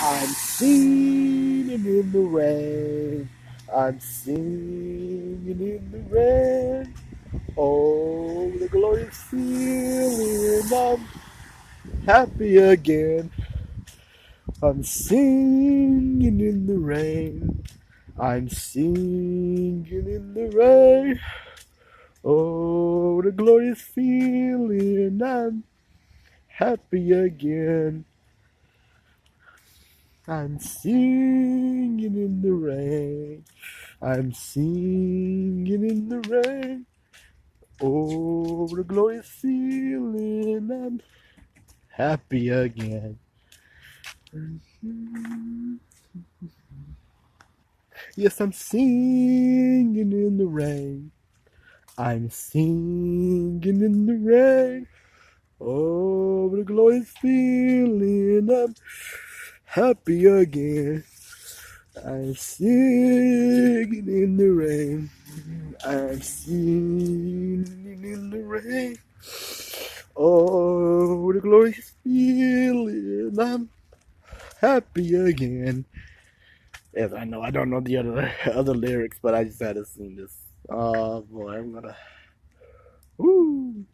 I'm singing in the rain. I'm singing in the rain. Oh, the glorious feeling. I'm happy again. I'm singing in the rain. I'm singing in the rain. Oh, the glorious feeling. I'm happy again. I'm singing in the rain. I'm singing in the rain. Oh, the glorious feeling. I'm happy again. Yes, I'm singing in the rain. I'm singing in the rain. Oh, the glorious feeling. I'm happy again. I'm singing in the rain. I'm singing in the rain. Oh, the glorious feeling. I'm happy again. Yes, I know. I don't know the other lyrics, but I just had to sing this. Oh boy, I'm gonna. Woo!